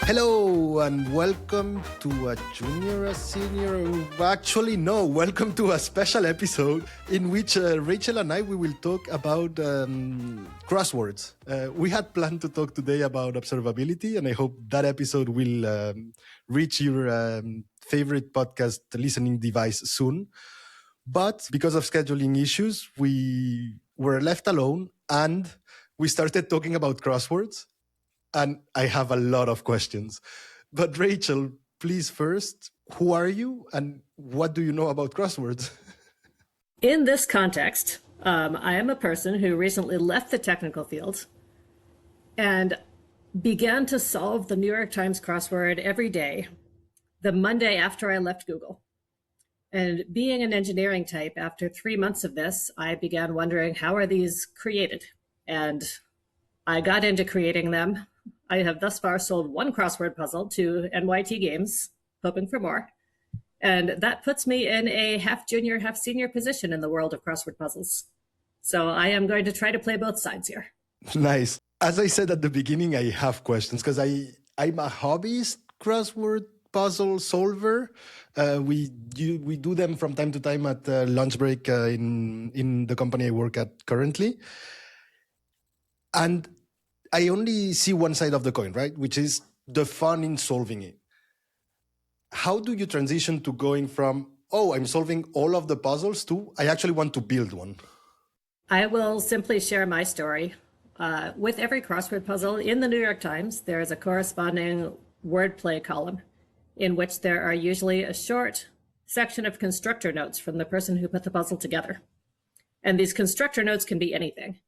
Hello and welcome to a junior, a senior, actually no, welcome to a special episode in which Rachel and I, we will talk about crosswords. We had planned to talk today about observability, and I hope that episode will reach your favorite podcast listening device soon. But because of scheduling issues, we were left alone and we started talking about crosswords. And I have a lot of questions. But Rachel, please first, who are you and what do you know about crosswords? In this context, I am a person who recently left the technical field and began to solve the New York Times crossword every day, the Monday after I left Google. And being an engineering type, after 3 months of this, I began wondering, how are these created? And I got into creating them. I have thus far sold one crossword puzzle to NYT Games, hoping for more. And that puts me in a half junior, half senior position in the world of crossword puzzles. So I am going to try to play both sides here. Nice. As I said at the beginning, I have questions because I'm a hobbyist crossword puzzle solver. We do them from time to time at lunch break in the company I work at currently. And I only see one side of the coin, right? Which is the fun in solving it. How do you transition to going from, I'm solving all of the puzzles to, I actually want to build one? I will simply share my story. With every crossword puzzle in the New York Times, there is a corresponding wordplay column in which there are usually a short section of constructor notes from the person who put the puzzle together. And these constructor notes can be anything.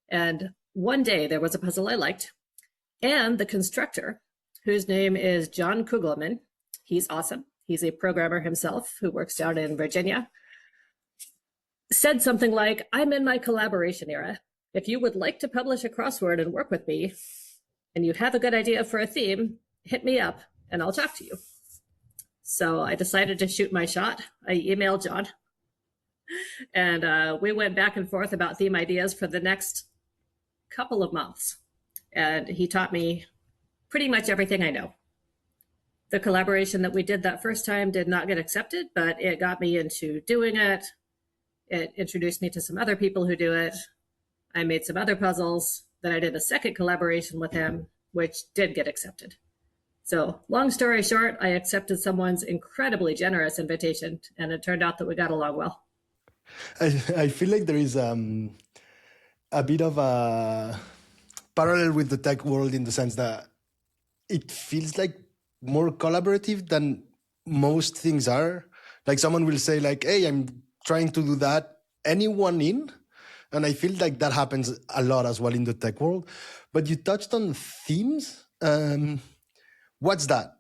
And one day there was a puzzle I liked, and the constructor, whose name is John Kugelman, he's awesome. He's a programmer himself who works down in Virginia, said something like, I'm in my collaboration era. If you would like to publish a crossword and work with me, and you have a good idea for a theme, hit me up and I'll talk to you. So I decided to shoot my shot. I emailed John, and we went back and forth about theme ideas for the next couple of months. And he taught me pretty much everything I know. The collaboration that we did that first time did not get accepted, but it got me into doing it. It introduced me to some other people who do it. I made some other puzzles. Then I did a second collaboration with him, which did get accepted. So long story short, I accepted someone's incredibly generous invitation, and it turned out that we got along well. I feel like there is a bit of a parallel with the tech world in the sense that it feels like more collaborative than most things are. Like someone will say like, hey, I'm trying to do that. Anyone in? And I feel like that happens a lot as well in the tech world. But you touched on themes. What's that?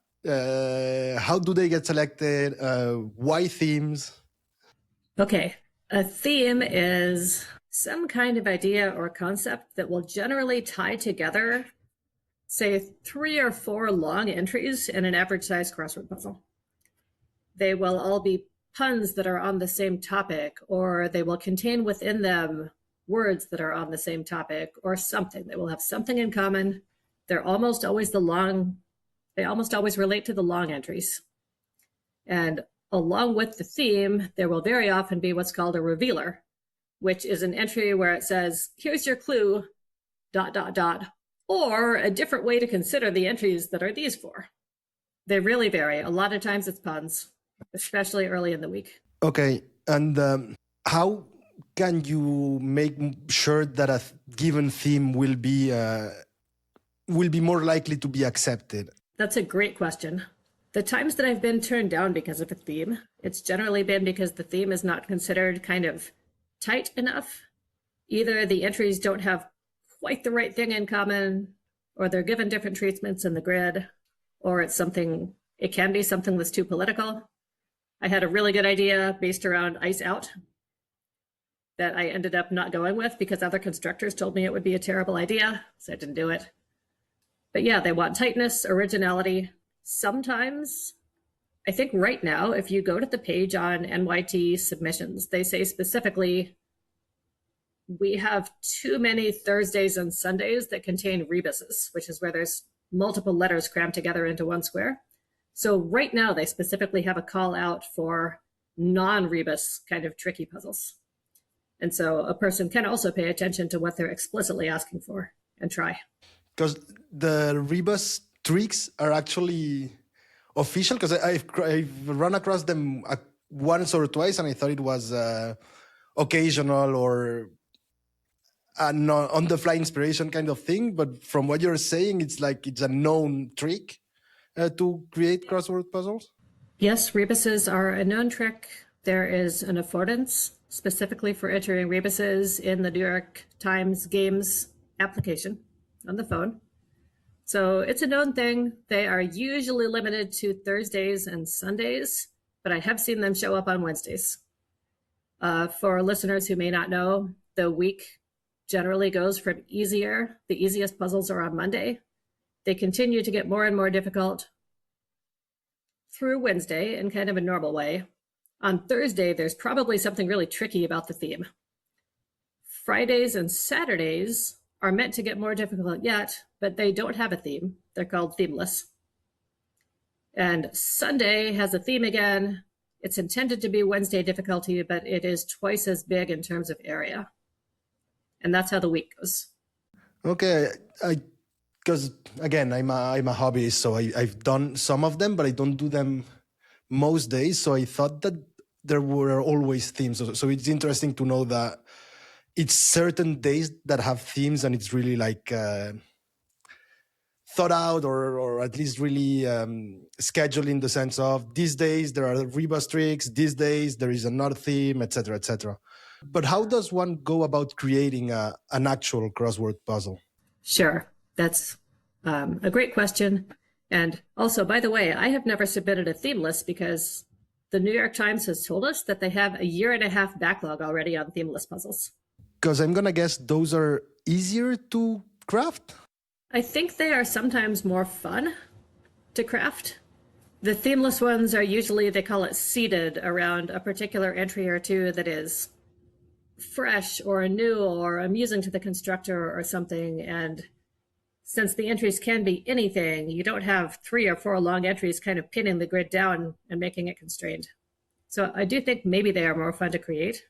How do they get selected? Why themes? Okay. A theme is some kind of idea or concept that will generally tie together, say, 3 or 4 long entries in an average size crossword puzzle. They will all be puns that are on the same topic, or they will contain within them words that are on the same topic, or something. They will have something in common. They almost always relate to the long entries. And along with the theme, there will very often be what's called a revealer, which is an entry where it says, here's your clue, ... or a different way to consider the entries that are these 4. They really vary. A lot of times it's puns, especially early in the week. Okay. And how can you make sure that a given theme will be more likely to be accepted? That's a great question. The times that I've been turned down because of a theme, it's generally been because the theme is not considered kind of tight enough. Either the entries don't have quite the right thing in common, or they're given different treatments in the grid, or it can be something that's too political. I had a really good idea based around Ice Out that I ended up not going with because other constructors told me it would be a terrible idea, so I didn't do it. But yeah, they want tightness, originality. Sometimes, I think right now, if you go to the page on NYT submissions, they say specifically, we have too many Thursdays and Sundays that contain rebuses, which is where there's multiple letters crammed together into one square. So right now they specifically have a call out for non-rebus kind of tricky puzzles. And so a person can also pay attention to what they're explicitly asking for and try. Because the rebus tricks are actually official, because I've run across them once or twice, and I thought it was occasional or an on-the-fly inspiration kind of thing. But from what you're saying, it's like it's a known trick to create crossword puzzles. Yes, rebuses are a known trick. There is an affordance specifically for entering rebuses in the New York Times Games application on the phone. So it's a known thing. They are usually limited to Thursdays and Sundays, but I have seen them show up on Wednesdays. For listeners who may not know, the week generally goes from easier. The easiest puzzles are on Monday. They continue to get more and more difficult through Wednesday in kind of a normal way. On Thursday, there's probably something really tricky about the theme. Fridays and Saturdays are meant to get more difficult yet, but they don't have a theme. They're called themeless. And Sunday has a theme again. It's intended to be Wednesday difficulty, but it is twice as big in terms of area. And that's how the week goes. Okay, because again, I'm a hobbyist, so I've done some of them, but I don't do them most days. So I thought that there were always themes. So it's interesting to know that it's certain days that have themes, and it's really like thought out, or at least really scheduled in the sense of these days there are rebus tricks, these days there is another theme, etc., etc. But how does one go about creating an actual crossword puzzle? Sure, that's a great question. And also, by the way, I have never submitted a theme list because the New York Times has told us that they have a 1.5-year backlog already on themeless puzzles. Because I'm going to guess those are easier to craft? I think they are sometimes more fun to craft. The themeless ones are usually, they call it seated around a particular entry or two that is fresh or new or amusing to the constructor or something. And since the entries can be anything, you don't have 3 or 4 long entries kind of pinning the grid down and making it constrained. So I do think maybe they are more fun to create.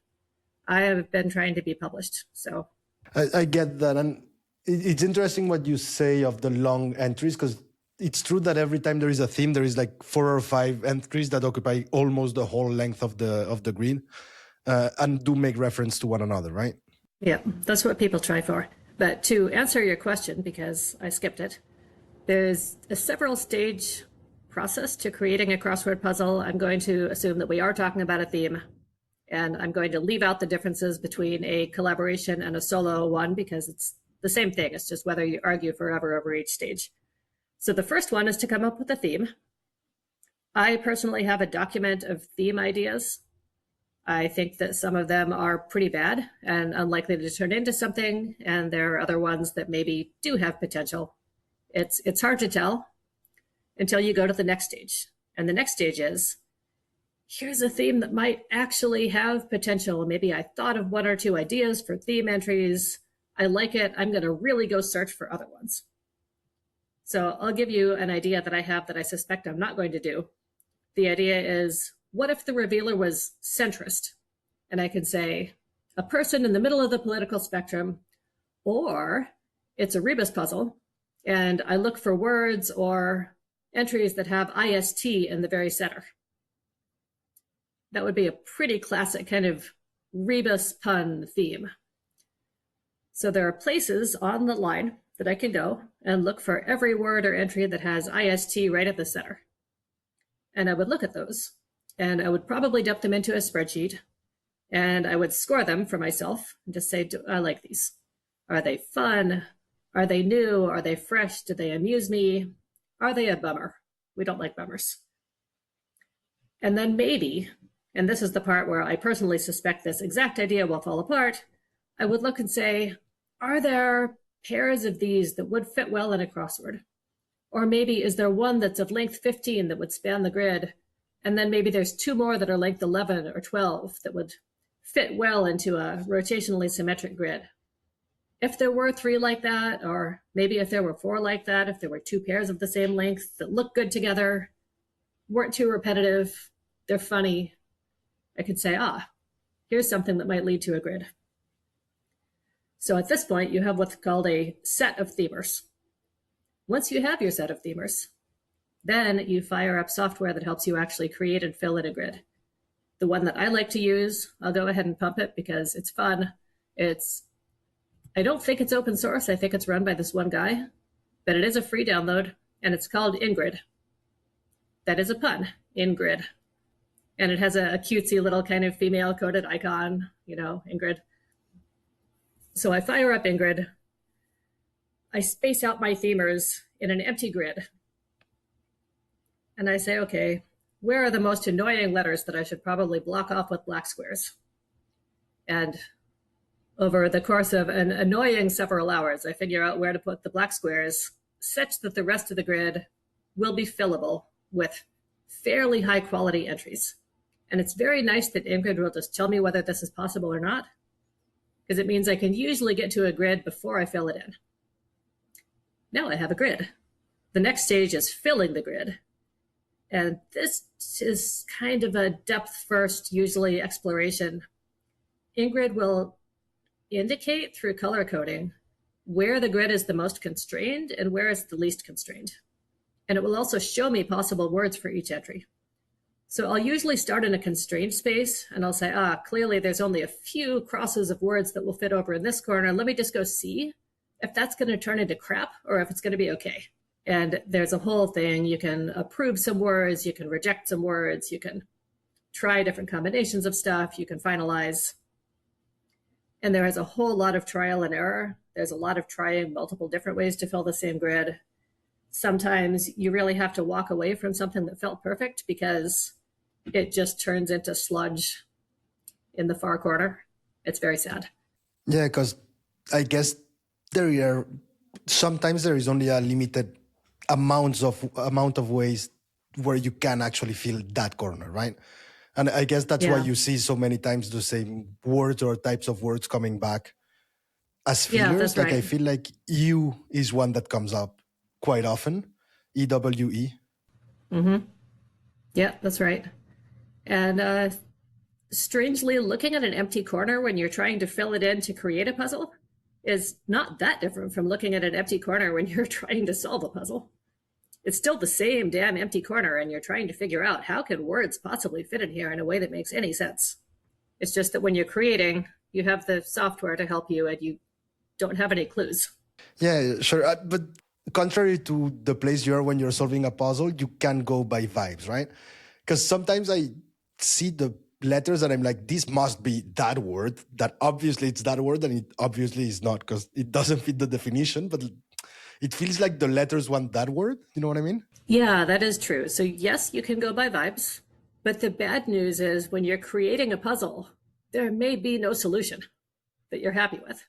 I have been trying to be published, so. I get that. And it's interesting what you say of the long entries, because it's true that every time there is a theme, there is like 4 or 5 entries that occupy almost the whole length of the grid and do make reference to one another, right? Yeah, that's what people try for. But to answer your question, because I skipped it, there's a several stage process to creating a crossword puzzle. I'm going to assume that we are talking about a theme, and I'm going to leave out the differences between a collaboration and a solo one because it's the same thing. It's just whether you argue forever over each stage. So the first one is to come up with a theme. I personally have a document of theme ideas. I think that some of them are pretty bad and unlikely to turn into something, and there are other ones that maybe do have potential. It's hard to tell until you go to the next stage. And the next stage is, here's a theme that might actually have potential. Maybe I thought of 1 or 2 ideas for theme entries. I like it. I'm going to really go search for other ones. So I'll give you an idea that I have that I suspect I'm not going to do. The idea is, what if the revealer was centrist? And I can say, a person in the middle of the political spectrum, or it's a rebus puzzle, and I look for words or entries that have IST in the very center. That would be a pretty classic kind of rebus pun theme. So there are places on the line that I can go and look for every word or entry that has IST right at the center. And I would look at those, and I would probably dump them into a spreadsheet, and I would score them for myself and just say, do I like these? Are they fun? Are they new? Are they fresh? Do they amuse me? Are they a bummer? We don't like bummers. And then maybe, and this is the part where I personally suspect this exact idea will fall apart, I would look and say, are there pairs of these that would fit well in a crossword? Or maybe is there one that's of length 15 that would span the grid? And then maybe there's 2 more that are length 11 or 12 that would fit well into a rotationally symmetric grid. if there were 3 like that, or maybe if there were 4 like that, if there were 2 pairs of the same length that look good together, weren't too repetitive, they're funny, I could say, here's something that might lead to a grid. So at this point, you have what's called a set of themers. Once you have your set of themers, then you fire up software that helps you actually create and fill in a grid. The one that I like to use, I'll go ahead and pump it because it's fun. I don't think it's open source. I think it's run by this one guy, but it is a free download, and it's called Ingrid. That is a pun, Ingrid. And it has a cutesy little kind of female coded icon, Ingrid. So I fire up Ingrid. I space out my themers in an empty grid. And I say, okay, where are the most annoying letters that I should probably block off with black squares? And over the course of an annoying several hours, I figure out where to put the black squares such that the rest of the grid will be fillable with fairly high quality entries. And it's very nice that Ingrid will just tell me whether this is possible or not, because it means I can usually get to a grid before I fill it in. Now I have a grid. The next stage is filling the grid. And this is kind of a depth first, usually exploration. Ingrid will indicate through color coding where the grid is the most constrained and where it's the least constrained. And it will also show me possible words for each entry. So I'll usually start in a constrained space and I'll say, clearly there's only a few crosses of words that will fit over in this corner. Let me just go see if that's going to turn into crap or if it's going to be okay. And there's a whole thing. You can approve some words, you can reject some words, you can try different combinations of stuff, you can finalize. And there is a whole lot of trial and error. There's a lot of trying multiple different ways to fill the same grid. Sometimes you really have to walk away from something that felt perfect because it just turns into sludge in the far corner. It's very sad. Yeah, because I guess sometimes there is only a limited amount of ways where you can actually fill that corner, right? And I guess that's why you see so many times the same words or types of words coming back as fillers. Yeah, that's right. I feel like "ew" is one that comes up quite often. EWE. Mm-hmm. Yeah, that's right. And strangely, looking at an empty corner when you're trying to fill it in to create a puzzle is not that different from looking at an empty corner when you're trying to solve a puzzle. It's still the same damn empty corner, and you're trying to figure out how can words possibly fit in here in a way that makes any sense. It's just that when you're creating, you have the software to help you, and you don't have any clues. Yeah, sure. But contrary to the place you are when you're solving a puzzle, you can go by vibes, right? Because sometimes I see the letters and I'm like, this must be that word, that obviously it's that word, and it obviously is not because it doesn't fit the definition, but it feels like the letters want that word. You know what I mean? Yeah, that is true. So yes, you can go by vibes, but the bad news is when you're creating a puzzle, there may be no solution that you're happy with.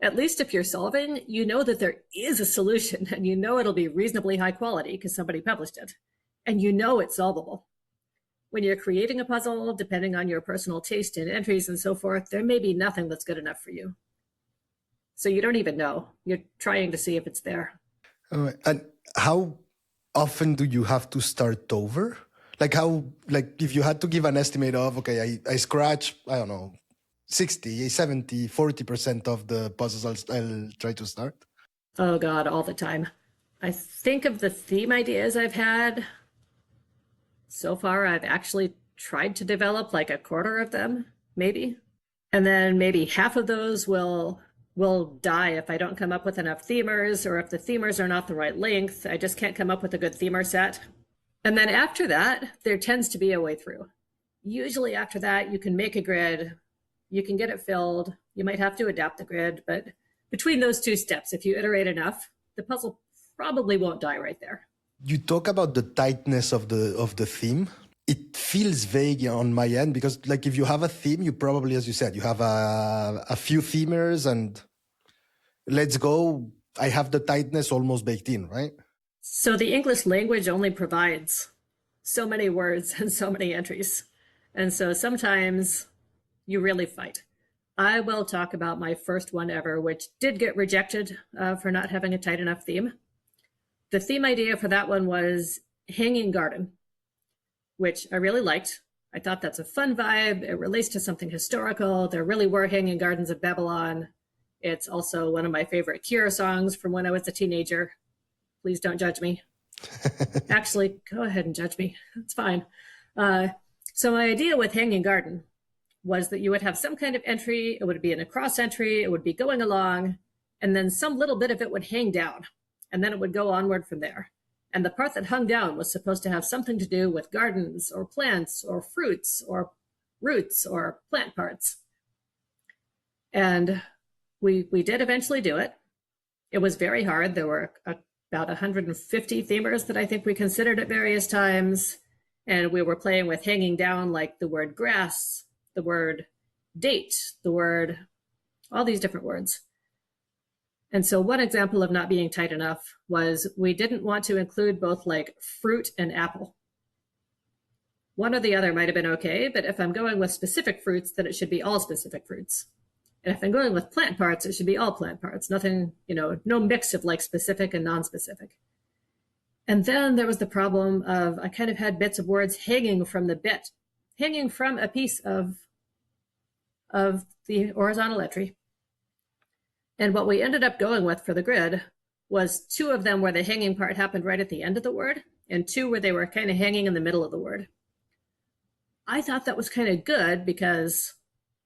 At least if you're solving, you know that there is a solution and you know it'll be reasonably high quality because somebody published it, and you know it's solvable. When you're creating a puzzle, depending on your personal taste in entries and so forth, there may be nothing that's good enough for you. So you don't even know. You're trying to see if it's there. And how often do you have to start over? Like if you had to give an estimate of, okay, I scratch, I don't know, 60, 70, 40% of the puzzles I'll try to start? Oh God, all the time. I think of the theme ideas I've had. So far, I've actually tried to develop like a quarter of them, maybe. And then maybe half of those will die if I don't come up with enough themers, or if the themers are not the right length. I just can't come up with a good themer set. And then after that, there tends to be a way through. Usually after that, you can make a grid, you can get it filled, you might have to adapt the grid, but between those two steps, if you iterate enough, the puzzle probably won't die right there. You talk about the tightness of the theme. It feels vague on my end because, like, if you have a theme, you probably, as you said, you have a few themers and let's go. I have the tightness almost baked in, right? So the English language only provides so many words and so many entries. And so sometimes you really fight. I will talk about my first one ever, which did get rejected for not having a tight enough theme. The theme idea for that one was Hanging Garden, which I really liked. I thought that's a fun vibe. It relates to something historical. There really were hanging gardens of Babylon. It's also one of my favorite Cure songs from when I was a teenager. Please don't judge me. Actually, go ahead and judge me. It's fine. So my idea with Hanging Garden was that you would have some kind of entry. It would be in a cross entry. It would be going along, and then some little bit of it would hang down, and then it would go onward from there. And the part that hung down was supposed to have something to do with gardens or plants or fruits or roots or plant parts. And we did eventually do it. It was very hard. There were about 150 themers that I think we considered at various times. And we were playing with hanging down like the word grass, the word date, the word, all these different words. And so one example of not being tight enough was we didn't want to include both like fruit and apple. One or the other might have been okay, but if I'm going with specific fruits, then it should be all specific fruits. And if I'm going with plant parts, it should be all plant parts, nothing, no mix of like specific and non-specific. And then there was the problem of I kind of had bits of words hanging from the bit, hanging from a piece of the horizontal entry. And what we ended up going with for the grid was 2 of them where the hanging part happened right at the end of the word, and 2 where they were kind of hanging in the middle of the word. I thought that was kind of good because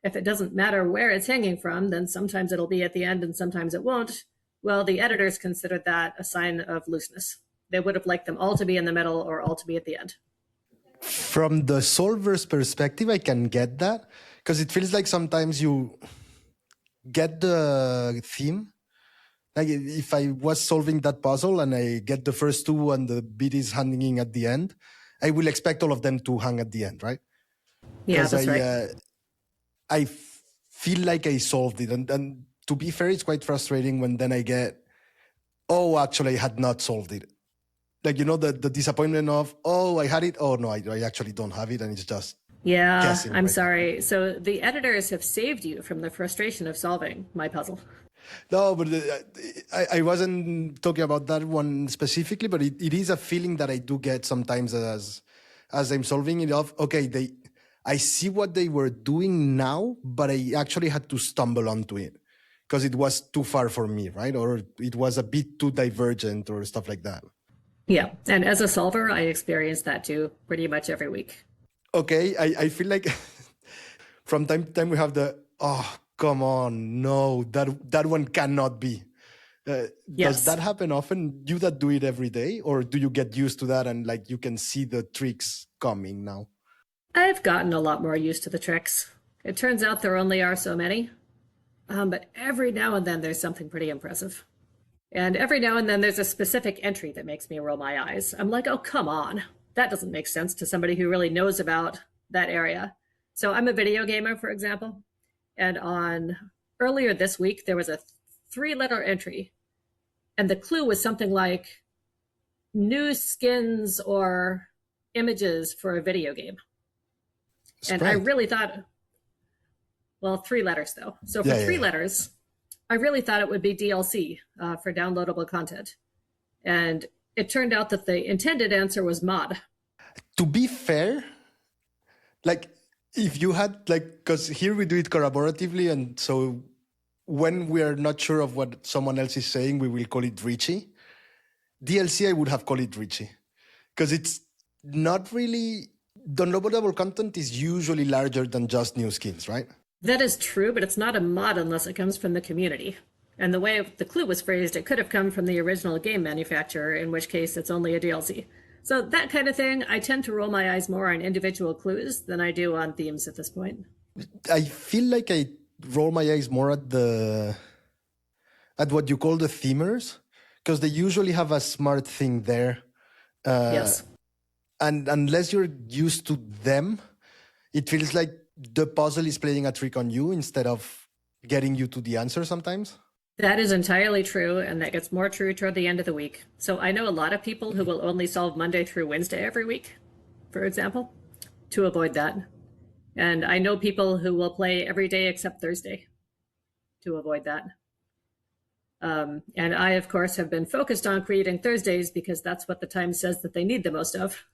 if it doesn't matter where it's hanging from, then sometimes it'll be at the end and sometimes it won't. Well, the editors considered that a sign of looseness. They would have liked them all to be in the middle or all to be at the end. From the solver's perspective, I can get that because it feels like sometimes you get the theme. Like if I was solving that puzzle and I get the first 2 and the bit is hanging at the end, I will expect all of them to hang at the end, right? Yeah, that's right. I feel like I solved it. And to be fair, it's quite frustrating when then I get, oh, actually I had not solved it. Like, the disappointment of, oh, I had it. Oh, no, I actually don't have it. And it's just guessing. I'm right? sorry. So the editors have saved you from the frustration of solving my puzzle. No, but I wasn't talking about that one specifically, but it is a feeling that I do get sometimes as I'm solving it off. Okay, I see what they were doing now, but I actually had to stumble onto it because it was too far for me, right? Or it was a bit too divergent or stuff like that. Yeah, and as a solver, I experience that too pretty much every week. Okay, I feel like from time to time we have oh, come on, no, that one cannot be. Yes. Does that happen often? You that do it every day, or do you get used to that and like you can see the tricks coming now? I've gotten a lot more used to the tricks. It turns out there only are so many, but every now and then there's something pretty impressive. And every now and then there's a specific entry that makes me roll my eyes. I'm like, oh, come on. That doesn't make sense to somebody who really knows about that area. So I'm a video gamer, for example. And earlier this week, there was a 3-letter entry. And the clue was something like new skins or images for a video game. And I really thought, well, 3 letters though. So for 3 letters, I really thought it would be DLC for downloadable content. And it turned out that the intended answer was mod. To be fair, like if you had because here we do it collaboratively. And so when we're not sure of what someone else is saying, we will call it Richie. DLC, I would have called it Richie because it's not really, downloadable content is usually larger than just new skins, right? That is true, but it's not a mod unless it comes from the community. And the way the clue was phrased, it could have come from the original game manufacturer, in which case it's only a DLC. So that kind of thing, I tend to roll my eyes more on individual clues than I do on themes at this point. I feel like I roll my eyes more at what you call the themers, because they usually have a smart thing there. Yes. And unless you're used to them, it feels like the puzzle is playing a trick on you instead of getting you to the answer sometimes. That is entirely true, and that gets more true toward the end of the week. So I know a lot of people who will only solve Monday through Wednesday every week, for example, to avoid that. And I know people who will play every day except Thursday to avoid that. And I, of course, have been focused on creating Thursdays because that's what the Times says that they need the most of.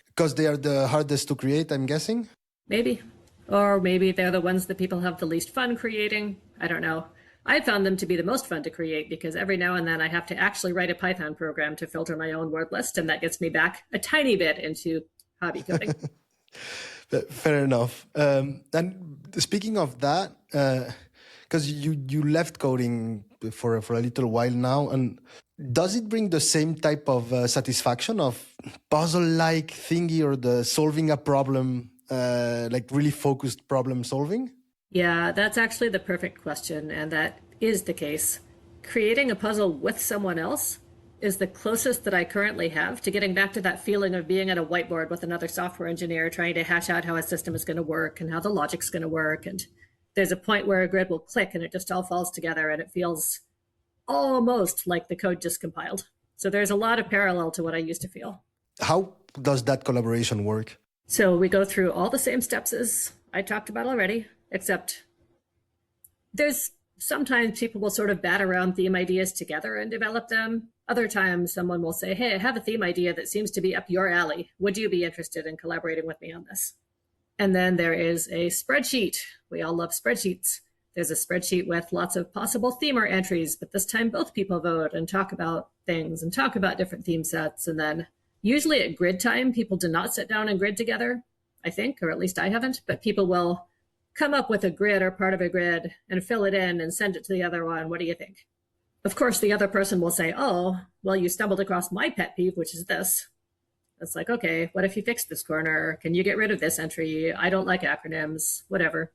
Because they are the hardest to create, I'm guessing? Maybe. Or maybe they're the ones that people have the least fun creating. I don't know. I found them to be the most fun to create because every now and then I have to actually write a Python program to filter my own word list, and that gets me back a tiny bit into hobby coding. Fair enough. And speaking of that, because you left coding for a little while now, and does it bring the same type of satisfaction of puzzle-like thingy or the solving a problem, like really focused problem solving? Yeah, that's actually the perfect question, and that is the case. Creating a puzzle with someone else is the closest that I currently have to getting back to that feeling of being at a whiteboard with another software engineer trying to hash out how a system is going to work and how the logic's going to work. And there's a point where a grid will click and it just all falls together and it feels almost like the code just compiled. So there's a lot of parallel to what I used to feel. How does that collaboration work? So we go through all the same steps as I talked about already, except there's sometimes people will sort of bat around theme ideas together and develop them. Other times someone will say, hey, I have a theme idea that seems to be up your alley. Would you be interested in collaborating with me on this? And then there is a spreadsheet. We all love spreadsheets. There's a spreadsheet with lots of possible themer entries, but this time both people vote and talk about things and talk about different theme sets. And then usually at grid time, people do not sit down and grid together, I think, or at least I haven't, but people will come up with a grid or part of a grid and fill it in and send it to the other one. What do you think? Of course, the other person will say, oh, well, you stumbled across my pet peeve, which is this. It's like, okay, what if you fix this corner? Can you get rid of this entry? I don't like acronyms, whatever.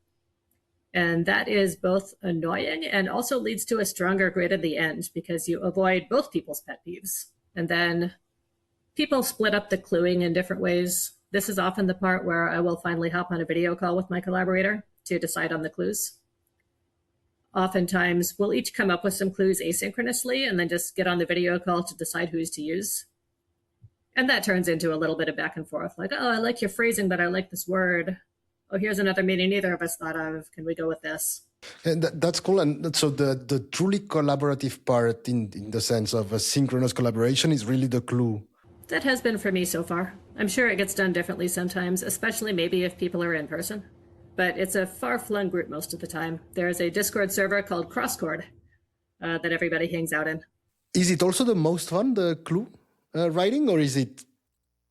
And that is both annoying and also leads to a stronger grid at the end because you avoid both people's pet peeves. And then people split up the cluing in different ways. This is often the part where I will finally hop on a video call with my collaborator to decide on the clues. Oftentimes, we'll each come up with some clues asynchronously and then just get on the video call to decide whose to use. And that turns into a little bit of back and forth, like, oh, I like your phrasing, but I like this word. Oh, here's another meaning neither of us thought of. Can we go with this? And that's cool. And so the truly collaborative part in the sense of a synchronous collaboration is really the clue. That has been for me so far. I'm sure it gets done differently sometimes, especially maybe if people are in person. But it's a far-flung group most of the time. There is a Discord server called Crossword that everybody hangs out in. Is it also the most fun, the clue writing, or is it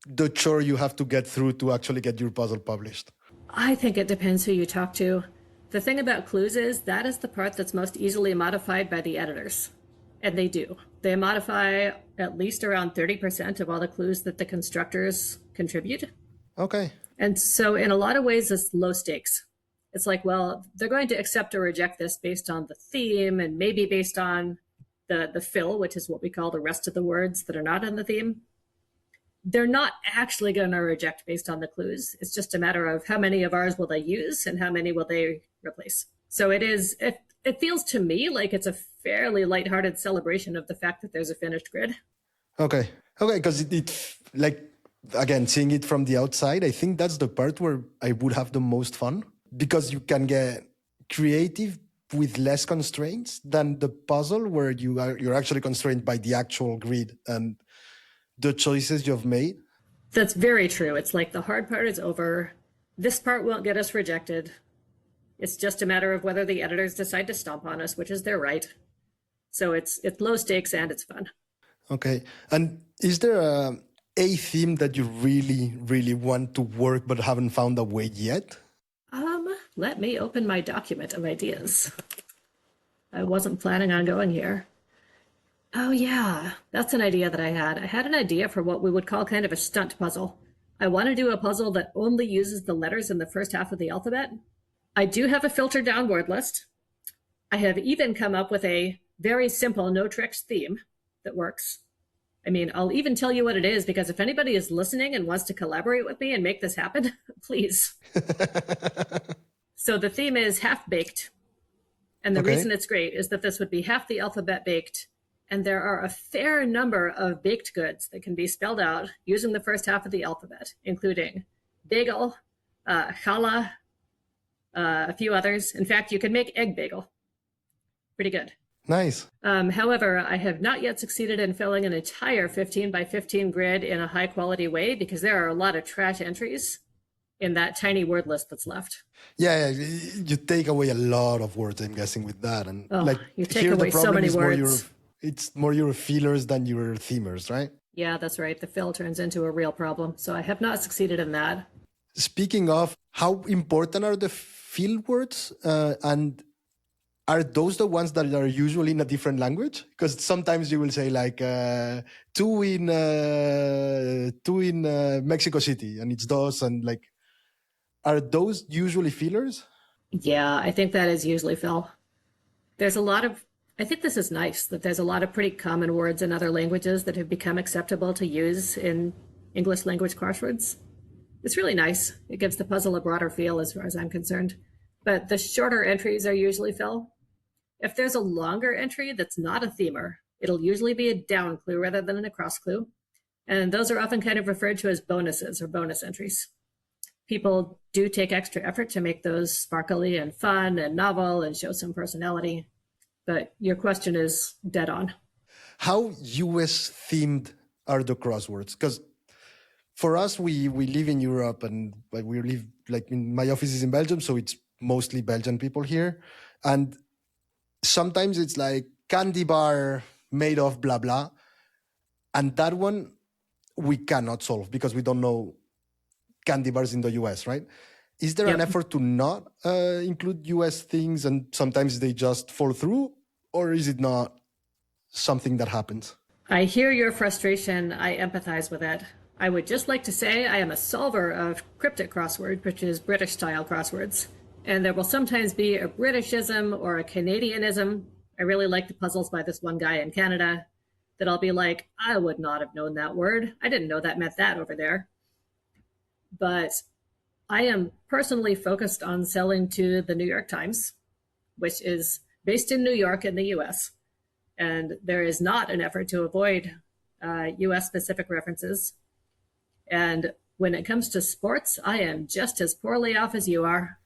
the chore you have to get through to actually get your puzzle published? I think it depends who you talk to. The thing about clues is that is the part that's most easily modified by the editors. And they do. They modify at least around 30% of all the clues that the constructors contribute. Okay. And so in a lot of ways, it's low stakes. It's like, well, they're going to accept or reject this based on the theme and maybe based on the fill, which is what we call the rest of the words that are not in the theme. They're not actually going to reject based on the clues. It's just a matter of how many of ours will they use and how many will they replace. So it feels to me like it's a fairly lighthearted celebration of the fact that there's a finished grid. Okay, because it like, again, seeing it from the outside, I think that's the part where I would have the most fun because you can get creative with less constraints than the puzzle where you're actually constrained by the actual grid and the choices you've made. That's very true. It's like the hard part is over. This part won't get us rejected. It's just a matter of whether the editors decide to stomp on us, which is their right. So it's low stakes and it's fun. Okay. And is there a theme that you really, really want to work but haven't found a way yet? Let me open my document of ideas. I wasn't planning on going here. Oh yeah, that's an idea that I had. I had an idea for what we would call kind of a stunt puzzle. I want to do a puzzle that only uses the letters in the first half of the alphabet. I do have a filtered down word list. I have even come up with a very simple no tricks theme that works. I mean, I'll even tell you what it is because if anybody is listening and wants to collaborate with me and make this happen, please. So the theme is half baked. And the reason it's great is that this would be half the alphabet baked. And there are a fair number of baked goods that can be spelled out using the first half of the alphabet, including bagel, challah, a few others. In fact, you can make egg bagel. Pretty good. Nice. However, I have not yet succeeded in filling an entire 15 by 15 grid in a high quality way because there are a lot of trash entries in that tiny word list that's left. Yeah, you take away a lot of words, I'm guessing, with that. And Oh, like you take here, the away so problem many is words. it's more your feelers than your themers, right? Yeah, that's right. The fill turns into a real problem. So I have not succeeded in that. Speaking of, how important are the field words? And are those the ones that are usually in a different language? Because sometimes you will say like two in Mexico City, and it's dos, and like, are those usually fillers? Yeah, I think that is usually fill. There's a lot of, I think this is nice that there's a lot of pretty common words in other languages that have become acceptable to use in English language crosswords. It's really nice. It gives the puzzle a broader feel as far as I'm concerned. But the shorter entries are usually fill. If there's a longer entry that's not a themer, it'll usually be a down clue rather than a cross clue. And those are often kind of referred to as bonuses or bonus entries. People do take extra effort to make those sparkly and fun and novel and show some personality. But your question is dead on. How US themed are the crosswords? Because for us, we live in Europe, and like, we live, like, in my office is in Belgium, so it's mostly Belgian people here. And sometimes it's like candy bar made of blah blah, and that one we cannot solve because we don't know candy bars in the US, right? Is there an Yep. effort to not include US things, and sometimes they just fall through, or is it not something that happens? I hear your frustration. I empathize with it. I would just like to say I am a solver of cryptic crossword, which is British style crosswords. And there will sometimes be a Britishism or a Canadianism. I really like the puzzles by this one guy in Canada that I'll be like, I would not have known that word. I didn't know that meant that over there. But I am personally focused on selling to the New York Times, which is based in New York in the US. And there is not an effort to avoid US specific references. And when it comes to sports, I am just as poorly off as you are.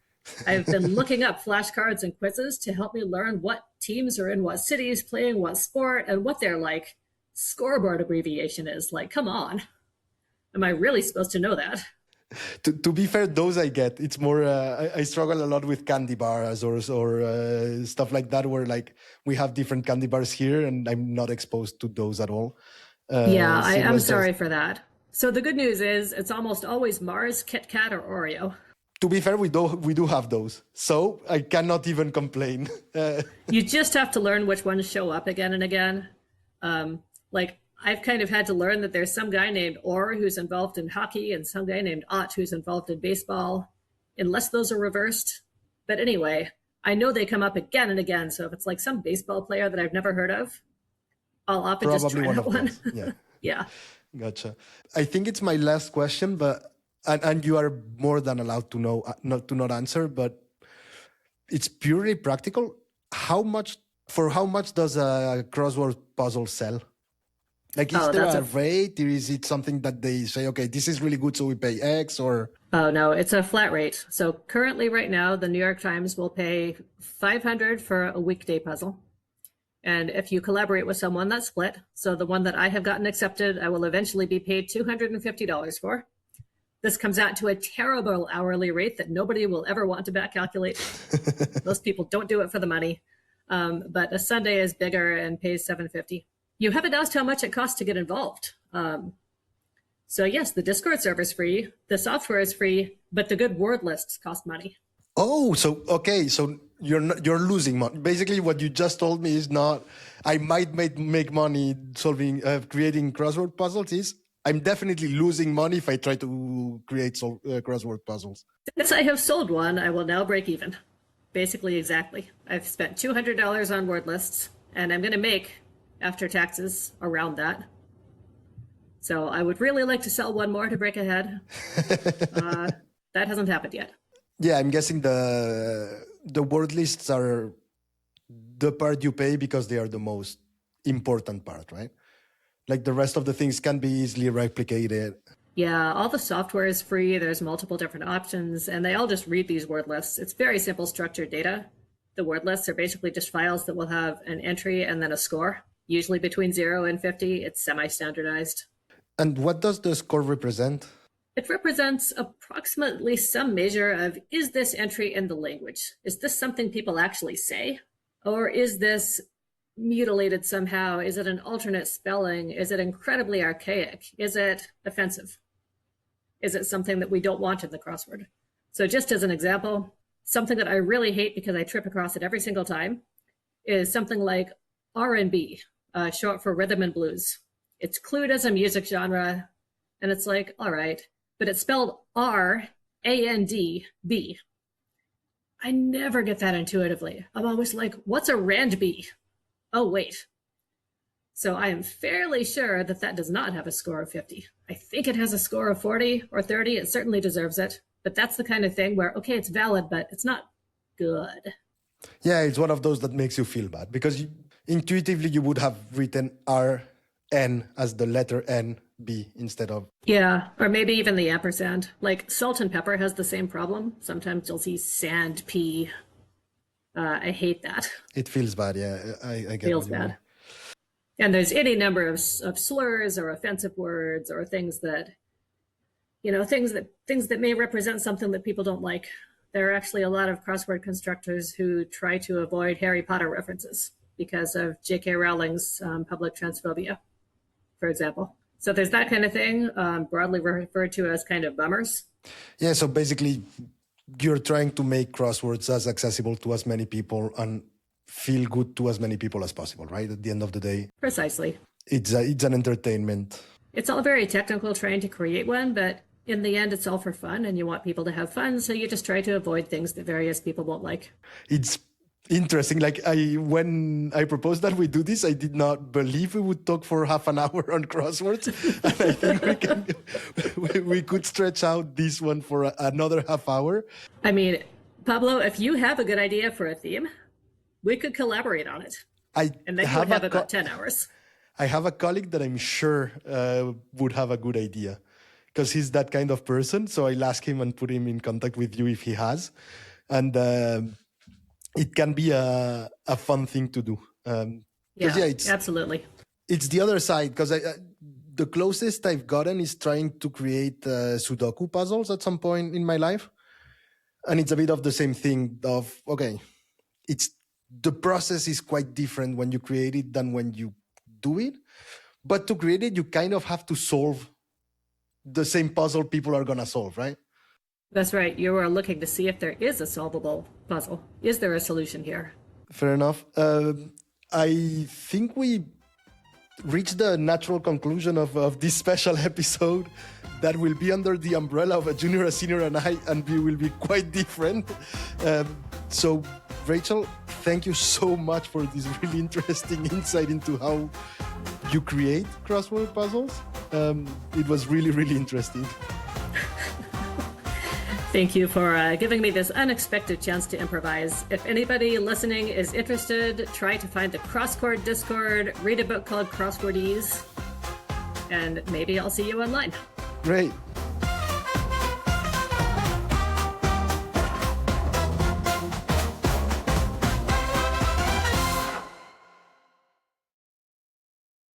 I've been looking up flashcards and quizzes to help me learn what teams are in what cities playing what sport and what their like scoreboard abbreviation is. Like, come on. Am I really supposed to know that? To be fair, those I get. It's more, I struggle a lot with candy bars or stuff like that, where like we have different candy bars here and I'm not exposed to those at all. Yeah, So it I'm was sorry just, for that. So the good news is it's almost always Mars, Kit Kat, or Oreo. to be fair, we do have those. So I cannot even complain. You just have to learn which ones show up again and again. Like I've kind of had to learn that there's some guy named Orr who's involved in hockey and some guy named Ott who's involved in baseball, unless those are reversed. But anyway, I know they come up again and again. So if it's like some baseball player that I've never heard of, I'll often just Probably try one that of one. those. Yeah. Yeah. Gotcha. I think it's my last question, but and you are more than allowed to know not answer, but it's purely practical. How much does a crossword puzzle sell? Like, is Oh, there that's a a rate? Or is it something that they say, okay, this is really good, so we pay X? Or Oh no, it's a flat rate. So currently right now, the New York Times will pay $500 for a weekday puzzle. And if you collaborate with someone, that's split. So the one that I have gotten accepted, I will eventually be paid $250 for. This comes out to a terrible hourly rate that nobody will ever want to back calculate. Most people don't do it for the money. But a Sunday is bigger and pays $750. You haven't asked how much it costs to get involved. So yes, the Discord server is free, the software is free, but the good word lists cost money. oh, so okay, so you're losing money. Basically, what you just told me is not. I might make money solving creating crossword puzzles. Is I'm definitely losing money if I try to create crossword puzzles. Since I have sold one, I will now break even. Basically, exactly. I've spent $200 on word lists, and I'm going to make, after taxes, around that. So I would really like to sell one more to break ahead. That hasn't happened yet. Yeah, I'm guessing the word lists are the part you pay because they are the most important part, right? Like the rest of the things can be easily replicated. Yeah, all the software is free. There's multiple different options, and they all just read these word lists. It's very simple structured data. The word lists are basically just files that will have an entry and then a score, usually between 0 and 50. It's semi-standardized. And what does the score represent? It represents approximately some measure of, is this entry in the language? Is this something people actually say? Or is this mutilated somehow? Is it an alternate spelling? Is it incredibly archaic? Is it offensive? Is it something that we don't want in the crossword? So just as an example, something that I really hate because I trip across it every single time is something like R&B, short for rhythm and blues. It's clued as a music genre, and it's like, all right, but it's spelled R-A-N-D-B. I never get that intuitively. I'm always like, what's a rand-B? Oh, wait. So I am fairly sure that that does not have a score of 50. I think it has a score of 40 or 30. It certainly deserves it. But that's the kind of thing where, okay, it's valid, but it's not good. Yeah, it's one of those that makes you feel bad because intuitively you would have written R-N as the letter N-B instead of... Yeah, or maybe even the ampersand. Like salt and pepper has the same problem. Sometimes you'll see sand P. I hate that. It feels bad, yeah. I get Feels what you mean. bad. And there's any number of slurs or offensive words or things that, things that may represent something that people don't like. There are actually a lot of crossword constructors who try to avoid Harry Potter references because of J.K. Rowling's public transphobia, for example. So there's that kind of thing, broadly referred to as kind of bummers. Yeah, so basically you're trying to make crosswords as accessible to as many people and feel good to as many people as possible, right? At the end of the day. Precisely. It's an entertainment. It's all very technical trying to create one, but in the end, it's all for fun and you want people to have fun. So you just try to avoid things that various people won't like. It's interesting. Like when I proposed that we do this, I did not believe we would talk for half an hour on crosswords. And I think we could stretch out this one for another half hour. I mean, Pablo, if you have a good idea for a theme, we could collaborate on it. And then you would have about 10 hours. I have a colleague that I'm sure would have a good idea because he's that kind of person. So I'll ask him and put him in contact with you if he has. And it can be a fun thing to do. Absolutely. It's the other side because the closest I've gotten is trying to create Sudoku puzzles at some point in my life. And it's a bit of the same thing of, okay, the process is quite different when you create it than when you do it. But to create it, you kind of have to solve the same puzzle people are going to solve, right? That's right. You are looking to see if there is a solvable puzzle. Is there a solution here? Fair enough. I think we reached the natural conclusion of this special episode that will be under the umbrella of a junior, a senior, and we will be quite different. So, Rachel, thank you so much for this really interesting insight into how you create crossword puzzles. It was really, really interesting. Thank you for giving me this unexpected chance to improvise. If anybody listening is interested, try to find the Crossword Discord, read a book called Crosswordese, and maybe I'll see you online. Great.